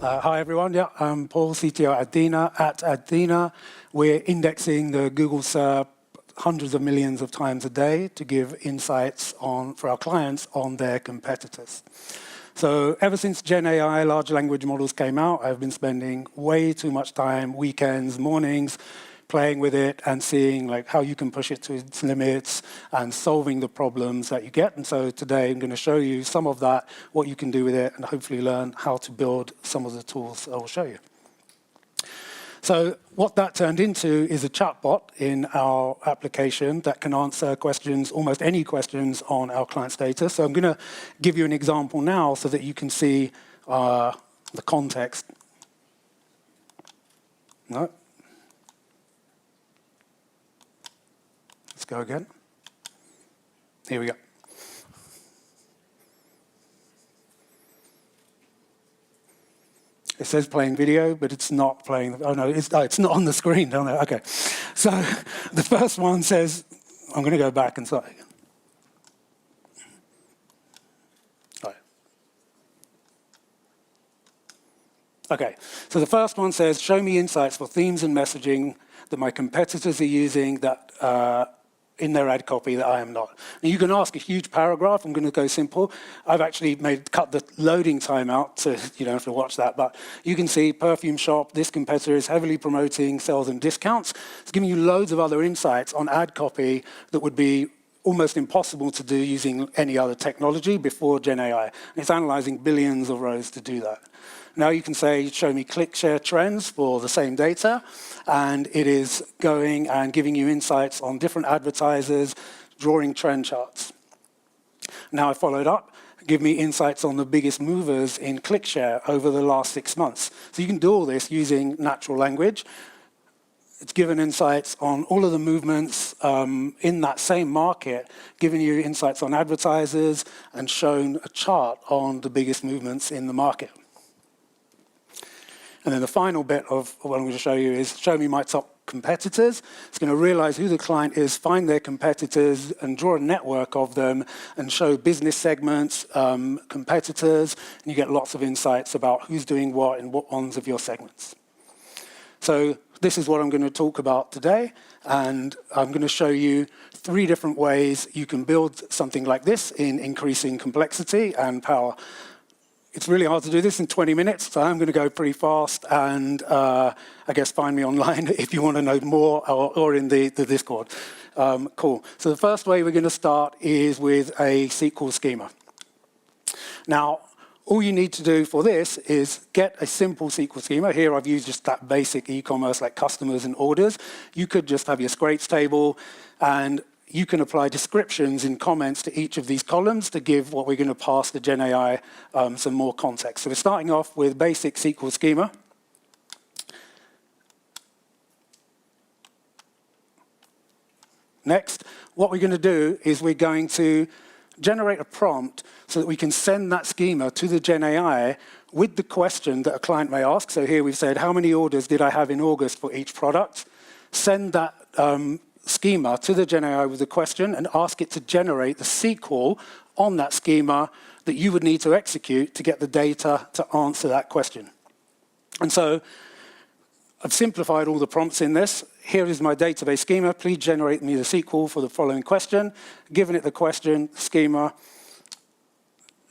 Hi everyone, yeah, I'm Paul, CTO at Adthena. At Adthena, we're indexing the Google SERP hundreds of millions of times a day to give insights for our clients on their competitors. So ever since Gen AI, large language models came out, I've been spending way too much time, weekends, mornings, playing with it and seeing how you can push it to its limits and solving the problems that you get. And so today I'm going to show you some of that, what you can do with it, and hopefully learn how to build some of the tools I will show you. So what that turned into is a chatbot in our application that can answer questions, almost any questions on our client's data. So I'm going to give you an example now so that you can see the context. No. Let's go again. Here we go. It says playing video, but it's not playing. Oh no, it's not on the screen, don't it? Okay. So the first one says, I'm going to go back and start again. All right. Okay. So the first one says, show me insights for themes and messaging that my competitors are using that in their ad copy that I am not. Now you can ask a huge paragraph. I'm going to go simple. I've actually cut the loading time out, so you don't have to watch that. But you can see perfume shop, this competitor is heavily promoting sales and discounts. It's giving you loads of other insights on ad copy that would be almost impossible to do using any other technology before Gen AI. And it's analyzing billions of rows to do that. Now you can say, show me click share trends for the same data, and it is going and giving you insights on different advertisers, drawing trend charts. Now I followed up, give me insights on the biggest movers in click share over the last 6 months. So you can do all this using natural language. It's given insights on all of the movements in that same market, giving you insights on advertisers, and shown a chart on the biggest movements in the market. And then the final bit of what I'm going to show you is show me my top competitors. It's going to realize who the client is, find their competitors, and draw a network of them, and show business segments, competitors, and you get lots of insights about who's doing what in what ones of your segments. So this is what I'm going to talk about today, and I'm going to show you 3 different ways you can build something like this in increasing complexity and power. It's really hard to do this in 20 minutes, so I'm going to go pretty fast, and I guess find me online if you want to know more, or in the Discord. Cool. So the first way we're going to start is with a SQL schema. Now, all you need to do for this is get a simple SQL schema. Here I've used just that basic e-commerce like customers and orders. You could just have your scrapes table, and you can apply descriptions in comments to each of these columns to give what we're going to pass to Gen AI some more context. So we're starting off with basic SQL schema. Next, what we're going to do is we're going to generate a prompt so that we can send that schema to the Gen AI with the question that a client may ask. So here we've said, how many orders did I have in August for each product? Send that schema to the Gen AI with a question and ask it to generate the SQL on that schema that you would need to execute to get the data to answer that question. And so I've simplified all the prompts in this. Here is my database schema. Please generate me the SQL for the following question. Given it the question, schema,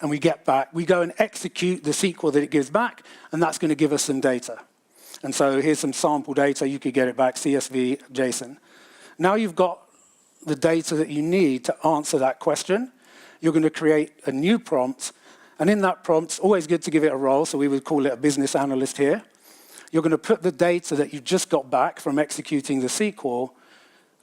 and we get back. We go and execute the SQL that it gives back, and that's going to give us some data. And so here's some sample data. You could get it back, CSV, JSON. Now you've got the data that you need to answer that question. You're going to create a new prompt, and in that prompt, it's always good to give it a role, so we would call it a business analyst here. You're going to put the data that you just got back from executing the SQL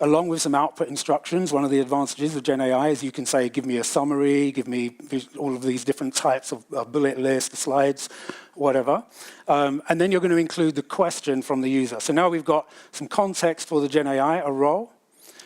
along with some output instructions. One of the advantages of Gen AI is you can say, give me a summary, give me all of these different types of bullet lists, slides, whatever. And then you're going to include the question from the user. So now we've got some context for the Gen AI, a role.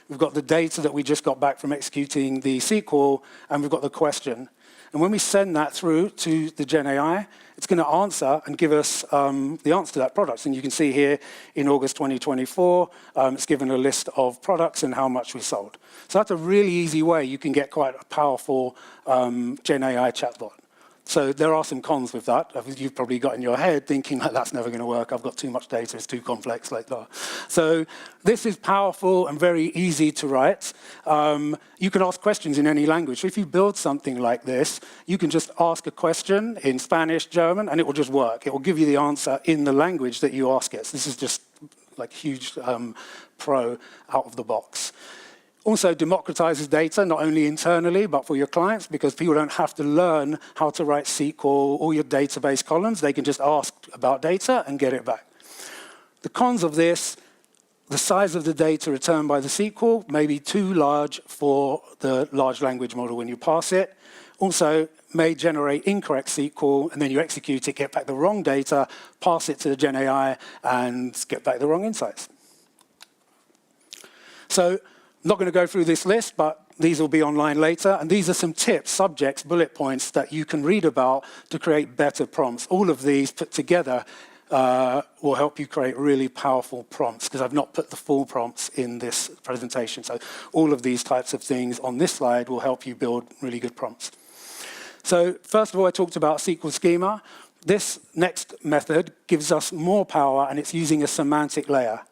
We've got the data that we just got back from executing the SQL, and we've got the question. And when we send that through to the Gen AI, it's going to answer and give us the answer to that product. And you can see here in August 2024, it's given a list of products and how much we sold. So that's a really easy way you can get quite a powerful Gen AI chatbot. So there are some cons with that. You've probably got in your head thinking that that's never going to work. I've got too much data. It's too complex like that. So this is powerful and very easy to write. You can ask questions in any language. So if you build something like this, you can just ask a question in Spanish, German, and it will just work. It will give you the answer in the language that you ask it. So this is just like huge pro out of the box. Also democratizes data, not only internally, but for your clients, because people don't have to learn how to write SQL or your database columns. They can just ask about data and get it back. The cons of this, the size of the data returned by the SQL may be too large for the large language model when you pass it. Also, may generate incorrect SQL, and then you execute it, get back the wrong data, pass it to the Gen AI, and get back the wrong insights. So, I'm not going to go through this list, but these will be online later. And these are some tips, subjects, bullet points that you can read about to create better prompts. All of these put together will help you create really powerful prompts, because I've not put the full prompts in this presentation. So all of these types of things on this slide will help you build really good prompts. So first of all, I talked about SQL Schema. This next method gives us more power, and it's using a semantic layer.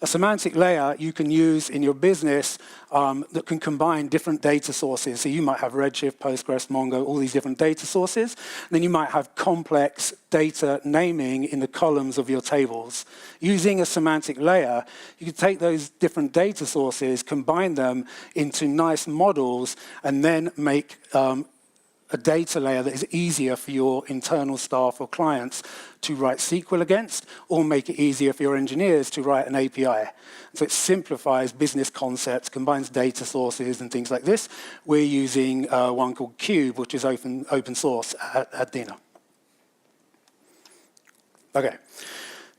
A semantic layer you can use in your business that can combine different data sources. So you might have Redshift, Postgres, Mongo, all these different data sources. And then you might have complex data naming in the columns of your tables. Using a semantic layer, you can take those different data sources, combine them into nice models, and then make a data layer that is easier for your internal staff or clients to write SQL against, or make it easier for your engineers to write an API. So it simplifies business concepts, combines data sources and things like this. We're using one called Cube, which is open source at Adthena. Okay.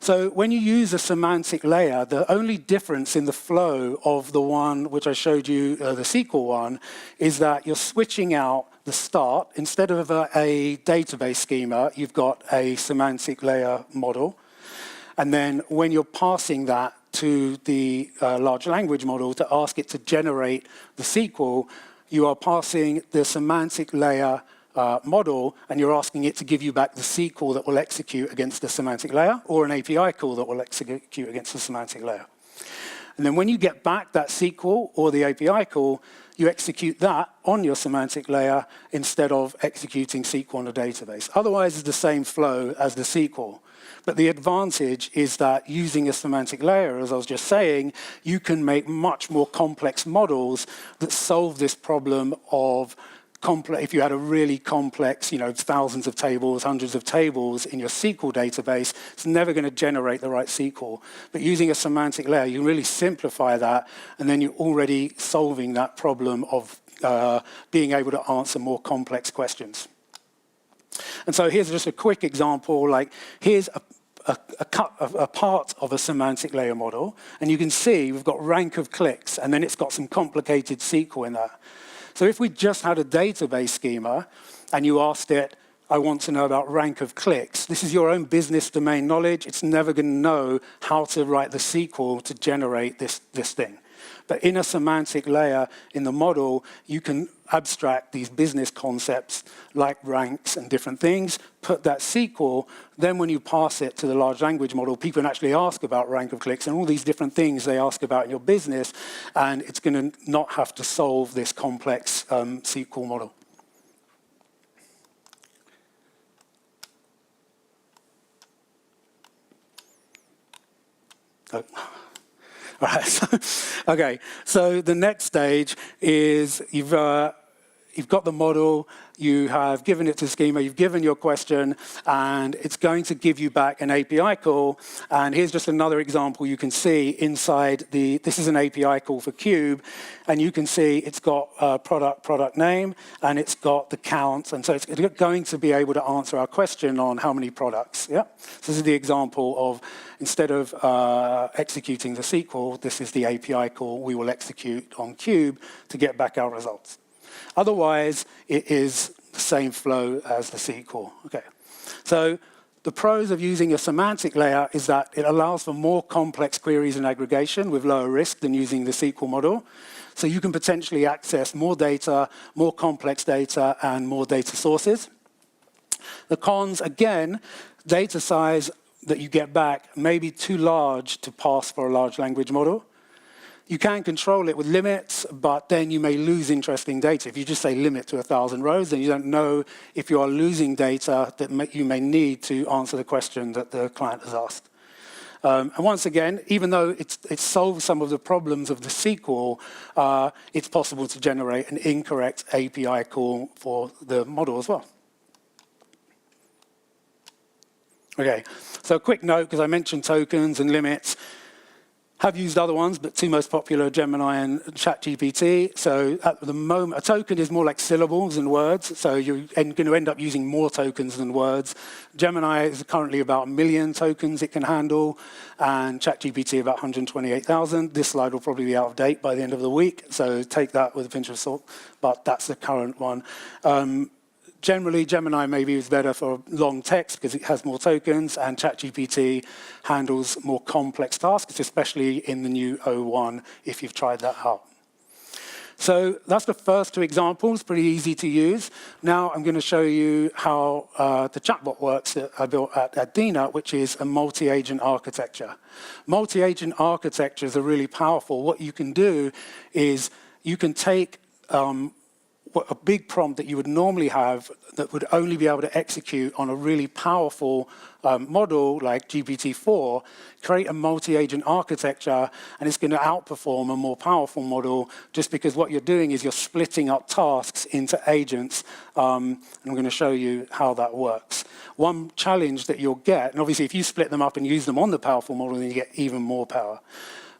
So when you use a semantic layer, the only difference in the flow of the one which I showed you, the SQL one, is that you're switching out the start. Instead of a database schema, you've got a semantic layer model. And then when you're passing that to the large language model to ask it to generate the SQL, you are passing the semantic layer model, and you're asking it to give you back the SQL that will execute against the semantic layer, or an API call that will execute against the semantic layer. And then when you get back that SQL or the API call, you execute that on your semantic layer instead of executing SQL on a database. Otherwise, it's the same flow as the SQL. But the advantage is that using a semantic layer, as I was just saying, you can make much more complex models that solve this problem of if you had a really complex, thousands of tables, hundreds of tables in your SQL database, it's never going to generate the right SQL. But using a semantic layer, you can really simplify that, and then you're already solving that problem of being able to answer more complex questions. And so here's just a quick example. Like, here's a part of a semantic layer model, and you can see we've got rank of clicks, and then it's got some complicated SQL in there. So if we just had a database schema and you asked it, I want to know about rank of clicks, this is your own business domain knowledge. It's never going to know how to write the SQL to generate this thing. But in a semantic layer in the model, you can abstract these business concepts like ranks and different things, put that SQL, then when you pass it to the large language model, people can actually ask about rank of clicks and all these different things they ask about in your business, and it's going to not have to solve this complex SQL model. Oh. All right. Okay. So the next stage is you've got the model, you have given it to schema, you've given your question, and it's going to give you back an API call. And here's just another example you can see inside this is an API call for Cube, and you can see it's got product name, and it's got the count, and so it's going to be able to answer our question on how many products. Yeah. So this is the example of, instead of executing the SQL, this is the API call we will execute on Cube to get back our results. Otherwise, it is the same flow as the SQL. Okay. So the pros of using a semantic layer is that it allows for more complex queries and aggregation with lower risk than using the SQL model. So you can potentially access more data, more complex data, and more data sources. The cons, again, data size that you get back may be too large to pass for a large language model. You can control it with limits, but then you may lose interesting data. If you just say limit to 1,000 rows, then you don't know if you are losing data that you may need to answer the question that the client has asked. And once again, even though it solves some of the problems of the SQL, it's possible to generate an incorrect API call for the model as well. Okay, so a quick note, because I mentioned tokens and limits. Have used other ones, but two most popular, Gemini and ChatGPT. So at the moment, a token is more like syllables and words, so you're going to end up using more tokens than words. Gemini is currently about 1 million tokens it can handle, and ChatGPT about 128,000. This slide will probably be out of date by the end of the week, so take that with a pinch of salt, but that's the current one. Generally, Gemini maybe is better for long text because it has more tokens, and ChatGPT handles more complex tasks, especially in the new O1, if you've tried that out. So that's the first two examples, pretty easy to use. Now I'm going to show you how the chatbot works that I built at Adthena, which is a multi-agent architecture. Multi-agent architectures are really powerful. What you can do is you can take a big prompt that you would normally have that would only be able to execute on a really powerful model like GPT-4, create a multi-agent architecture, and it's going to outperform a more powerful model just because what you're doing is you're splitting up tasks into agents. And I'm going to show you how that works. One challenge that you'll get, and obviously if you split them up and use them on the powerful model, then you get even more power.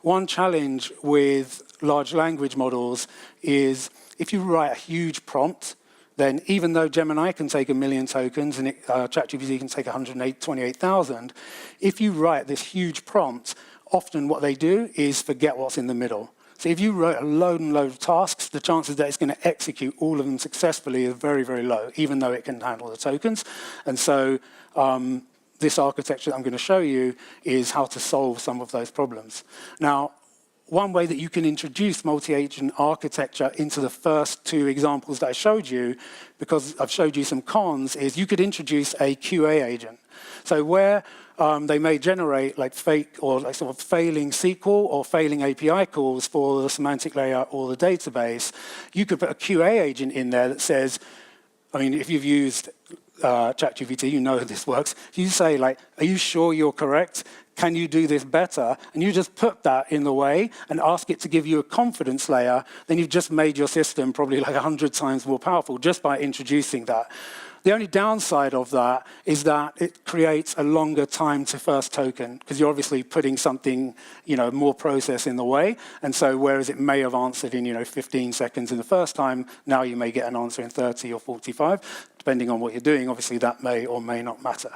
One challenge with large language models is if you write a huge prompt, then even though Gemini can take 1 million tokens and ChatGPT can take 128,000, if you write this huge prompt, often what they do is forget what's in the middle. So if you wrote a load and load of tasks, the chances that it's going to execute all of them successfully is very, very low, even though it can handle the tokens. And so this architecture that I'm going to show you is how to solve some of those problems. Now, one way that you can introduce multi-agent architecture into the first two examples that I showed you, because I've showed you some cons, is you could introduce a QA agent. So where they may generate like fake or like sort of failing SQL or failing API calls for the semantic layer or the database, you could put a QA agent in there that says, I mean, if you've used ChatGPT, you know how this works. You say, like, are you sure you're correct? Can you do this better? And you just put that in the way and ask it to give you a confidence layer, then you've just made your system probably like 100 times more powerful just by introducing that. The only downside of that is that it creates a longer time to first token because you're obviously putting something, more process in the way. And so whereas it may have answered in, 15 seconds in the first time, now you may get an answer in 30 or 45, depending on what you're doing. Obviously, that may or may not matter.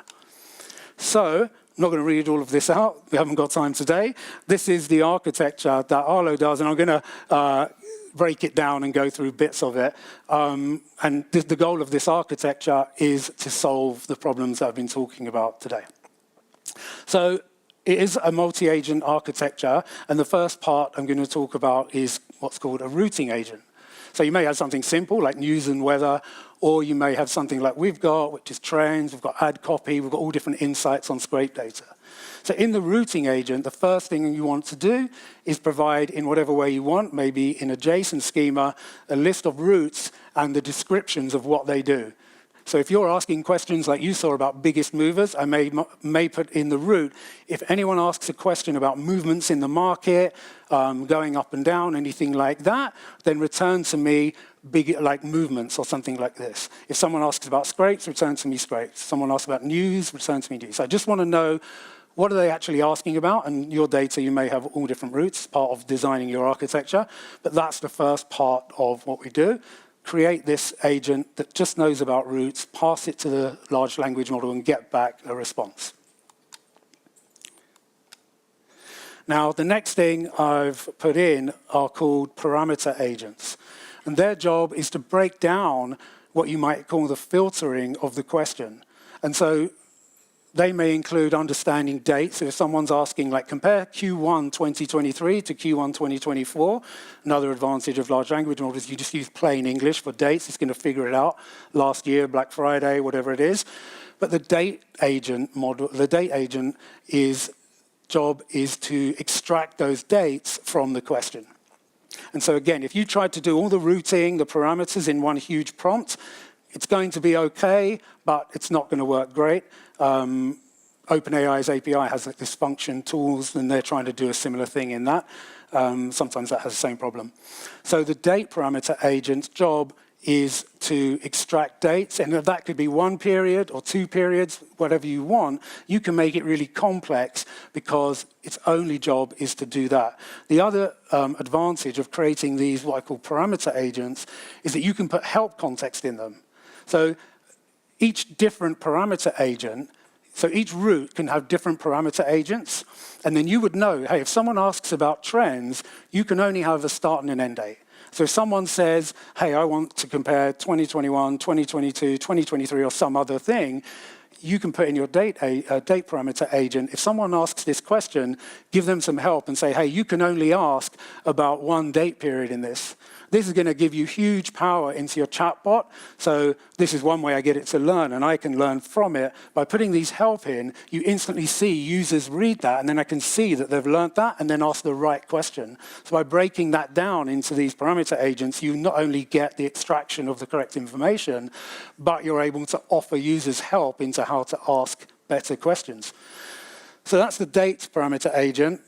So I'm not going to read all of this out. We haven't got time today. This is the architecture that Arlo does, and I'm going to break it down and go through bits of it. And the goal of this architecture is to solve the problems that I've been talking about today. So it is a multi-agent architecture, and the first part I'm going to talk about is what's called a routing agent. So you may have something simple like news and weather, or you may have something like we've got, which is trends, we've got ad copy, we've got all different insights on scrape data. So in the routing agent, the first thing you want to do is provide in whatever way you want, maybe in a JSON schema, a list of routes and the descriptions of what they do. So if you're asking questions like you saw about biggest movers, I may put in the route, if anyone asks a question about movements in the market, going up and down, anything like that, then return to me big like movements or something like this. If someone asks about scrapes, return to me scrapes. Someone asks about news, return to me news. So I just want to know what are they actually asking about, and your data, you may have all different routes, part of designing your architecture, but that's the first part of what we do. Create this agent that just knows about routes, pass it to the large language model and get back a response. Now, the next thing I've put in are called parameter agents. And their job is to break down what you might call the filtering of the question. And so they may include understanding dates. So if someone's asking, like, compare Q1 2023 to Q1 2024, another advantage of large language models, you just use plain English for dates. It's going to figure it out. Last year, Black Friday, whatever it is. But the date agent model, the date agent job is to extract those dates from the question. And so again, if you tried to do all the routing, the parameters in one huge prompt, it's going to be okay, but it's not going to work great. OpenAI's API has this function tools, and they're trying to do a similar thing in that. Sometimes that has the same problem. So the date parameter agent's job is to extract dates, and that could be 1 period or 2 periods, whatever you want. You can make it really complex because its only job is to do that. The other advantage of creating these, what I call parameter agents, is that you can put help context in them. So each different parameter agent, so each route can have different parameter agents, and then you would know, hey, if someone asks about trends, you can only have a start and an end date. So if someone says, hey, I want to compare 2021, 2022, 2023, or some other thing, you can put in your date parameter agent. If someone asks this question, give them some help and say, hey, you can only ask about 1 date period in this. This is going to give you huge power into your chatbot. So this is one way I get it to learn, and I can learn from it. By putting these help in, you instantly see users read that, and then I can see that they've learned that and then ask the right question. So by breaking that down into these parameter agents, you not only get the extraction of the correct information, but you're able to offer users help into how to ask better questions. So that's the date parameter agent.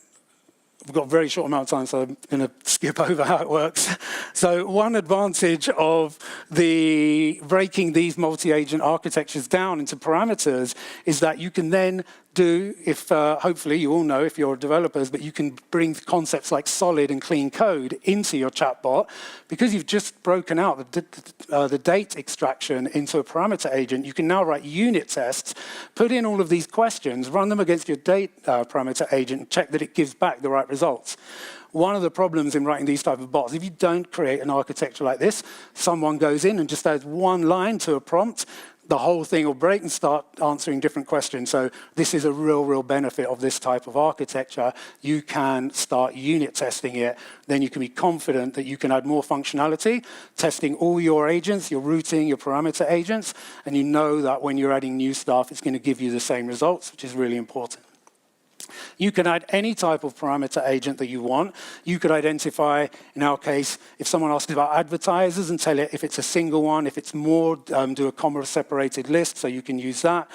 We've got a very short amount of time, so I'm going to skip over how it works. So one advantage of breaking these multi-agent architectures down into parameters is that you can then do, if hopefully you all know if you're developers, but you can bring concepts like solid and clean code into your chatbot. Because you've just broken out the date extraction into a parameter agent, you can now write unit tests, put in all of these questions, run them against your date parameter agent, and check that it gives back the right results. One of the problems in writing these type of bots, if you don't create an architecture like this, someone goes in and just adds 1 line to a prompt, the whole thing will break and start answering different questions. So this is a real benefit of this type of architecture. You can start unit testing it. Then you can be confident that you can add more functionality, testing all your agents, your routing, your parameter agents, and you know that when you're adding new stuff, it's going to give you the same results, which is really important. You can add any type of parameter agent that you want. You could identify, in our case, if someone asks about advertisers and tell it if it's a single one, if it's more, do a comma-separated list, so you can use that.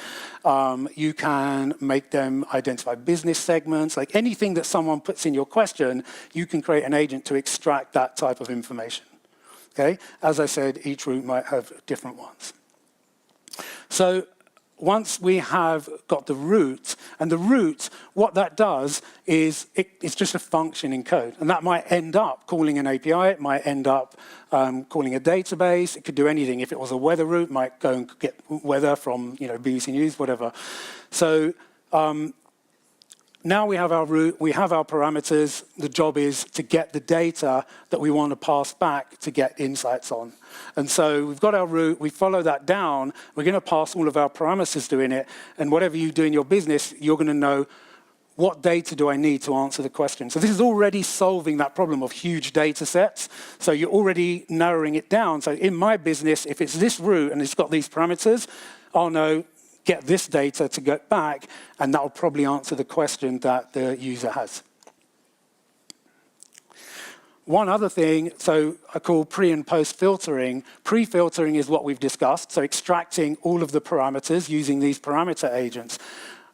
You can make them identify business segments, like anything that someone puts in your question, you can create an agent to extract that type of information. Okay? As I said, each route might have different ones. So once we have got the root, and the root, what that does is it's just a function in code. And that might end up calling an API, it might end up calling a database, it could do anything. If it was a weather route, it might go and get weather from BBC News, whatever. So now we have our root, we have our parameters. The job is to get the data that we want to pass back to get insights on. And so we've got our root, we follow that down, we're going to pass all of our parameters to in it, and whatever you do in your business, you're going to know what data do I need to answer the question. So this is already solving that problem of huge data sets. So you're already narrowing it down. So in my business, if it's this root and it's got these parameters, I'll know get this data to get back, and that will probably answer the question that the user has. One other thing, so I call pre and post filtering. Pre-filtering is what we've discussed, so extracting all of the parameters using these parameter agents.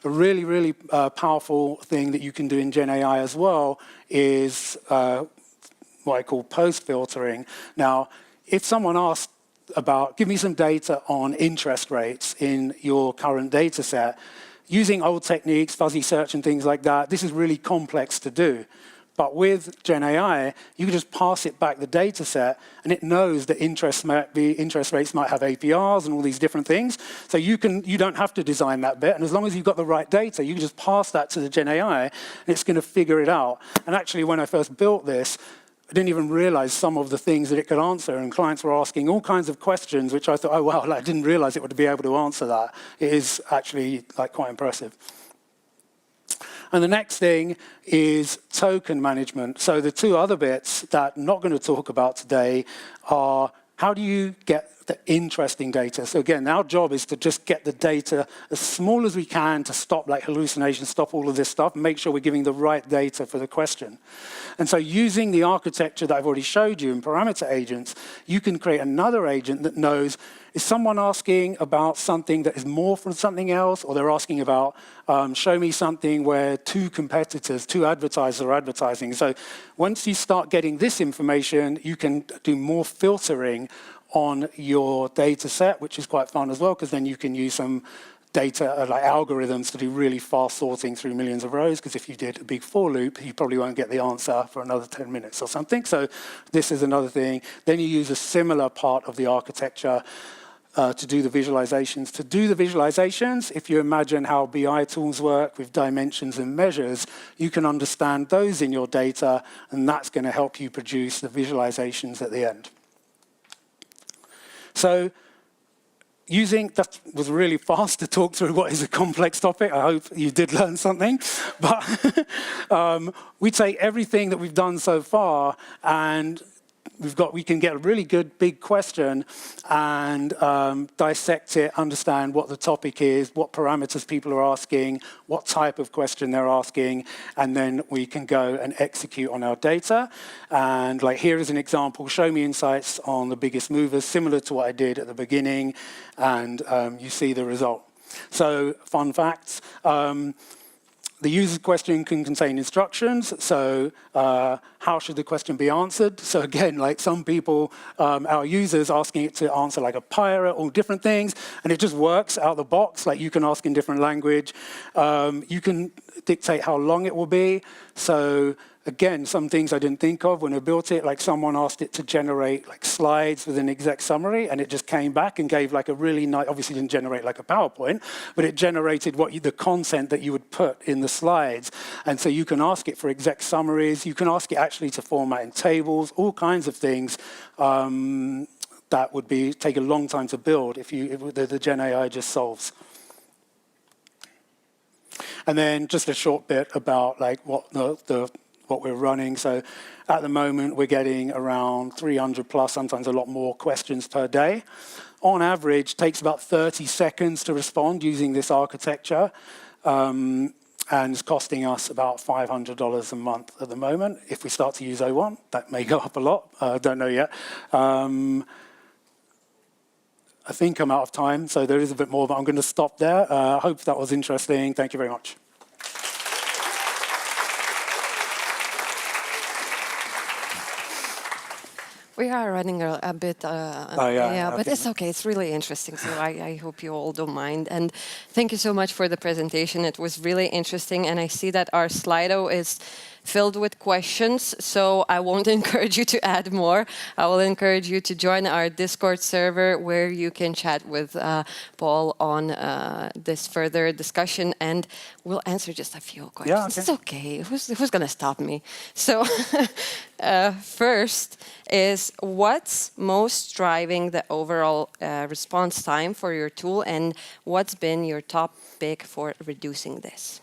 A really powerful thing that you can do in Gen AI as well is what I call post filtering. Now, if someone asks about, give me some data on interest rates in your current data set, using old techniques, fuzzy search and things like that, this is really complex to do. But with Gen AI, you can just pass it back the data set, and it knows that interest rates might have APRs and all these different things. So you don't have to design that bit, and as long as you've got the right data, you can just pass that to the Gen AI, and it's going to figure it out. And actually, when I first built this, I didn't even realize some of the things that it could answer, and clients were asking all kinds of questions, which I thought, oh, wow, I didn't realize it would be able to answer that. It is actually quite impressive. And the next thing is token management. So the two other bits that I'm not going to talk about today are how do you get the interesting data? So again, our job is to just get the data as small as we can to stop like hallucinations, stop all of this stuff, make sure we're giving the right data for the question. And so using the architecture that I've already showed you in parameter agents, you can create another agent that knows, is someone asking about something that is more from something else, or they're asking about, show me something where two competitors, two advertisers are advertising. So once you start getting this information, you can do more filtering on your data set, which is quite fun as well, because then you can use some data, like algorithms, to do really fast sorting through millions of rows, because if you did a big for loop, you probably won't get the answer for another 10 minutes or something. So this is another thing. Then you use a similar part of the architecture to do the visualizations. To do the visualizations, if you imagine how BI tools work with dimensions and measures, you can understand those in your data, and that's going to help you produce the visualizations at the end. So that was really fast to talk through what is a complex topic. I hope you did learn something. But we take everything that we've done so far, and we can get a really good big question and dissect it, understand what the topic is, what parameters people are asking, what type of question they're asking, and then we can go and execute on our data. And like here is an example, show me insights on the biggest movers, similar to what I did at the beginning, and you see the result. So fun facts. The user question can contain instructions, so how should the question be answered? So again, like some people, our users asking it to answer like a pirate or different things, and it just works out the box, like you can ask in different language. You can dictate how long it will be. So again, some things I didn't think of when I built it, like someone asked it to generate like slides with an exec summary, and it just came back and gave like a really nice, obviously didn't generate like a PowerPoint, but it generated the content that you would put in the slides. And so you can ask it for exec summaries, you can ask it actually to format in tables, all kinds of things that would take a long time to build if the Gen AI just solves. And then just a short bit about like what we're running. So at the moment, we're getting around 300 plus, sometimes a lot more questions per day. On average, takes about 30 seconds to respond using this architecture, and it's costing us about $500 a month at the moment. If we start to use O1, that may go up a lot. Don't know yet. I think I'm out of time, so there is a bit more, but I'm going to stop there. I hope that was interesting. Thank you very much. We are running a bit, but it's okay. It's really interesting, so I hope you all don't mind. And thank you so much for the presentation. It was really interesting, and I see that our Slido is filled with questions, so I won't encourage you to add more. I will encourage you to join our Discord server where you can chat with Paul on this further discussion, and we'll answer just a few questions. Yeah, okay. It's okay. Who's going to stop me? So first is, what's most driving the overall response time for your tool, and what's been your top pick for reducing this?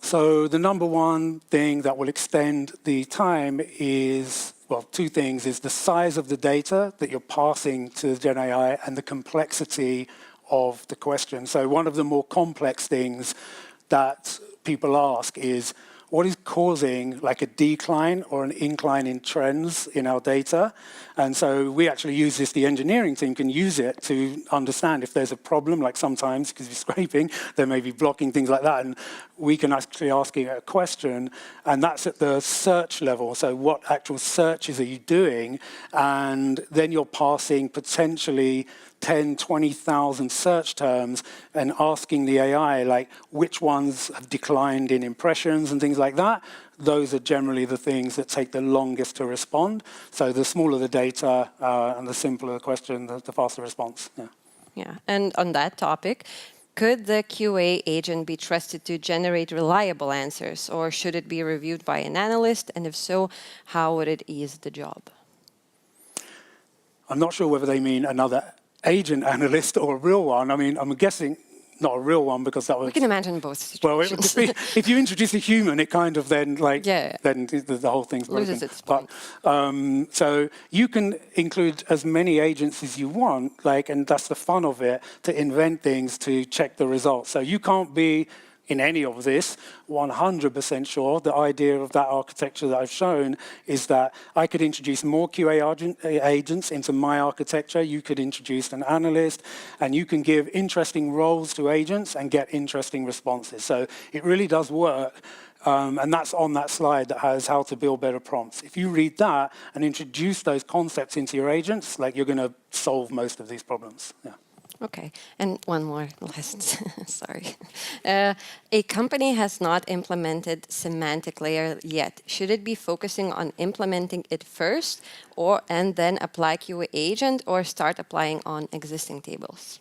So the number one thing that will extend the time is, well, two things, is the size of the data that you're passing to Gen AI and the complexity of the question. So one of the more complex things that people ask is, what is causing like a decline or an incline in trends in our data? And so we actually use this, the engineering team can use it to understand if there's a problem, like sometimes, because you're scraping, there may be blocking, things like that, and we can actually ask it a question, and that's at the search level. So what actual searches are you doing? And then you're passing potentially 10, 20,000 search terms and asking the AI, like, which ones have declined in impressions and things like that. Those are generally the things that take the longest to respond. So the smaller the data and the simpler the question, the faster response. Yeah. Yeah, and on that topic, could the QA agent be trusted to generate reliable answers, or should it be reviewed by an analyst? And if so, how would it ease the job? I'm not sure whether they mean another agent analyst or a real one. I mean, I'm guessing not a real one because that was... We can imagine both situations. Well, if you introduce a human, it kind of then then the whole thing's broken. Loses its point. But, so you can include as many agents as you want, and that's the fun of it, to invent things to check the results. So you can't be in any of this 100% sure. The idea of that architecture that I've shown is that I could introduce more QA agents into my architecture. You could introduce an analyst, and you can give interesting roles to agents and get interesting responses. So it really does work. And that's on that slide that has how to build better prompts. If you read that and introduce those concepts into your agents, you're going to solve most of these problems. Yeah. Okay, and one more last, sorry. A company has not implemented semantic layer yet. Should it be focusing on implementing it first and then apply QA agent, or start applying on existing tables?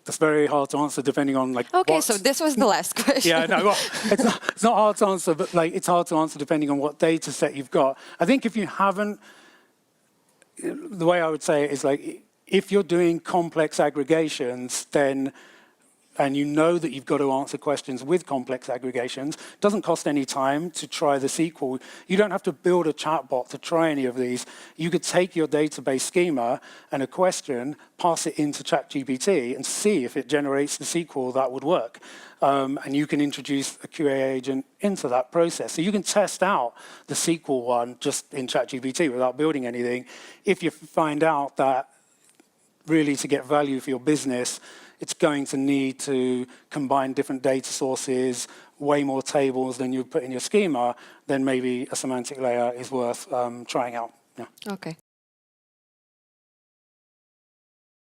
That's very hard to answer depending on Okay, so this was the last question. Yeah, no, well, it's not hard to answer, but it's hard to answer depending on what data set you've got. I think if you haven't, the way I would say it is if you're doing complex aggregations, then, and you know that you've got to answer questions with complex aggregations, it doesn't cost any time to try the SQL. You don't have to build a chatbot to try any of these. You could take your database schema and a question, pass it into ChatGPT and see if it generates the SQL that would work. And you can introduce a QA agent into that process. So you can test out the SQL one just in ChatGPT without building anything. If you find out that really to get value for your business, it's going to need to combine different data sources, way more tables than you put in your schema, then maybe a semantic layer is worth trying out. Yeah. Okay.